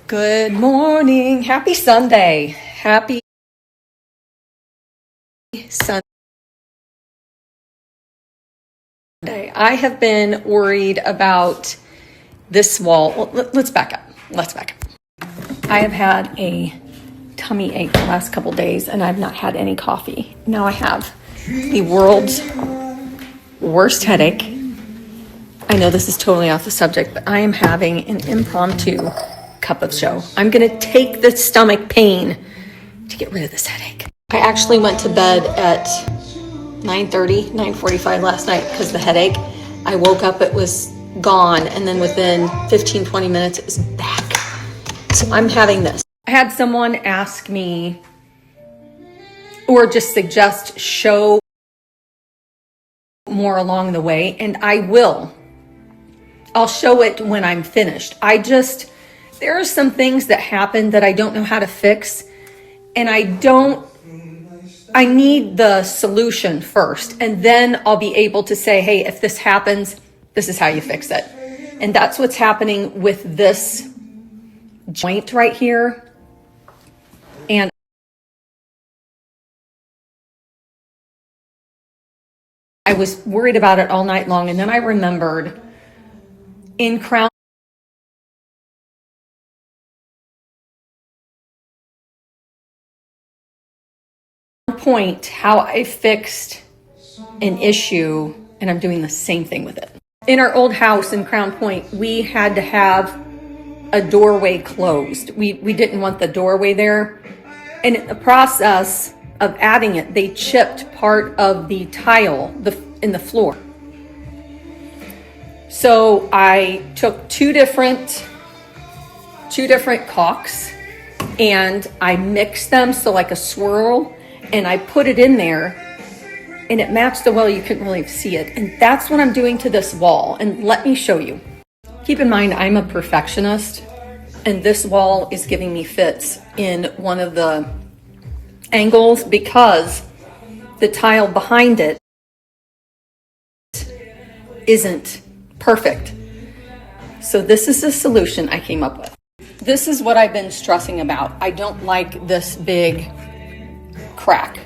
Good morning. Happy Sunday. Happy Sunday. I have been worried about this wall. Well, let's back up. I have had a tummy ache the last couple days and I've not had any coffee. Now I have the world's worst headache. I know this is totally off the subject, but I am having an impromptu cup of joe. I'm going to take the stomach pain to get rid of this headache. I actually went to bed at 9:45 last night because the headache. I woke up, it was gone, and then within 15-20 minutes it was back. So I'm having this. I had someone ask me or just suggest show more along the way, and I will. I'll show it when I'm finished. There are some things that happen that I don't know how to fix, and I need the solution first, and then I'll be able to say, hey, if this happens, this is how you fix it. And that's what's happening with this joint right here. And I was worried about it all night long, and then I remembered in Crown Point how I fixed an issue, and I'm doing the same thing with it. In our old house in Crown Point, we had to have a doorway closed. We didn't want the doorway there. And in the process of adding it, they chipped part of the tile in the floor. So I took two different caulks and I mixed them so like a swirl, and I put it in there and it matched the wall. You couldn't really see it. And that's what I'm doing to this wall. And let me show you. Keep in mind, I'm a perfectionist, and this wall is giving me fits in one of the angles because the tile behind it isn't perfect. So this is the solution I came up with. This is what I've been stressing about. I don't like this big crack.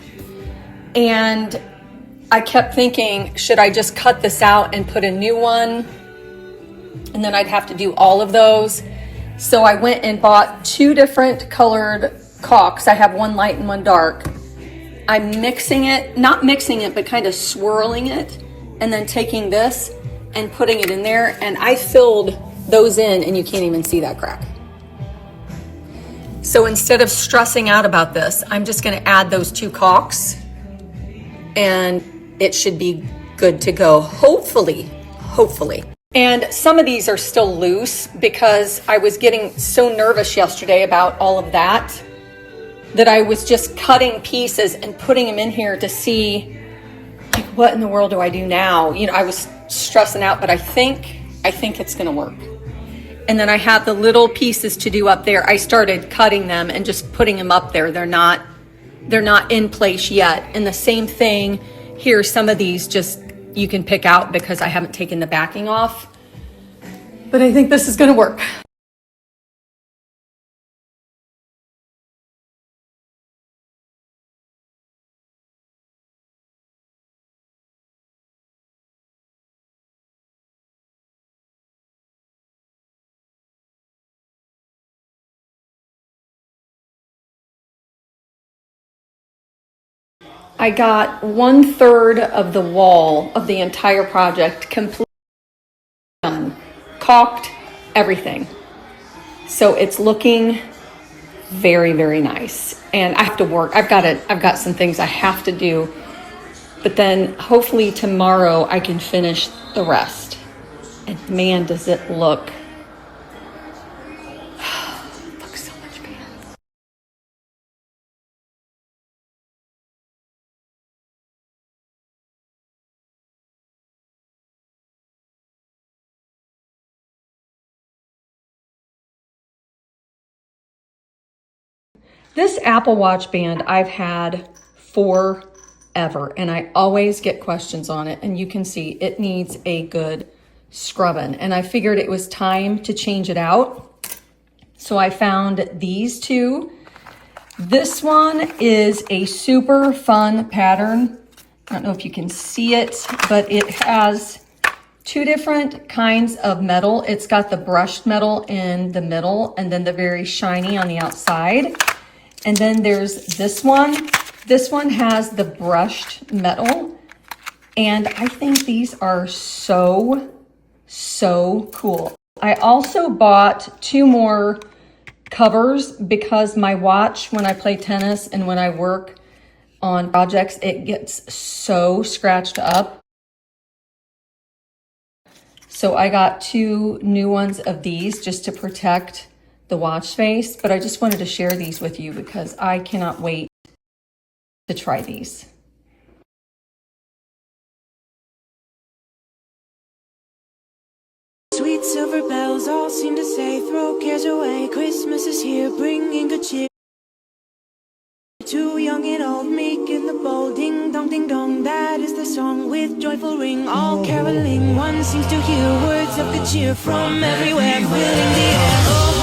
And I kept thinking, should I just cut this out and put a new one? And then I'd have to do all of those. So I went and bought two different colored caulks. I have one light and one dark. I'm mixing it, not mixing it, but kind of swirling it, and then taking this and putting it in there. And I filled those in, and you can't even see that crack. So instead of stressing out about this, I'm just going to add those two caulks and it should be good to go. Hopefully. And some of these are still loose because I was getting so nervous yesterday about all of that I was just cutting pieces and putting them in here to see, like, what in the world do I do now? You know, I was stressing out, but I think it's going to work. And then I have the little pieces to do up there. I started cutting them and just putting them up there. They're not in place yet. And the same thing here, some of these just you can pick out because I haven't taken the backing off. But I think this is going to work. I got 1/3 of the wall of the entire project completely done, caulked, everything. So it's looking very, very nice. And I have to work. I've got some things I have to do, but then hopefully tomorrow I can finish the rest. And man, does it look so much better. This Apple Watch band I've had forever, and I always get questions on it, and you can see it needs a good scrubbing, and I figured it was time to change it out. So I found these two. This one is a super fun pattern. I don't know if you can see it, but it has two different kinds of metal. It's got the brushed metal in the middle and then the very shiny on the outside. And then there's this one. This one has the brushed metal. And I think these are so cool. I also bought two more covers because my watch, when I play tennis and when I work on projects, it gets so scratched up. So I got two new ones of these just to protect the watch face, but I just wanted to share these with you because I cannot wait to try these. Sweet silver bells all seem to say, throw cares away, Christmas is here, bringing good cheer. To young and old, meek and the bold, ding dong, that is the song with joyful ring, all caroling. One seems to hear words of good cheer from everywhere, filling the air. Oh,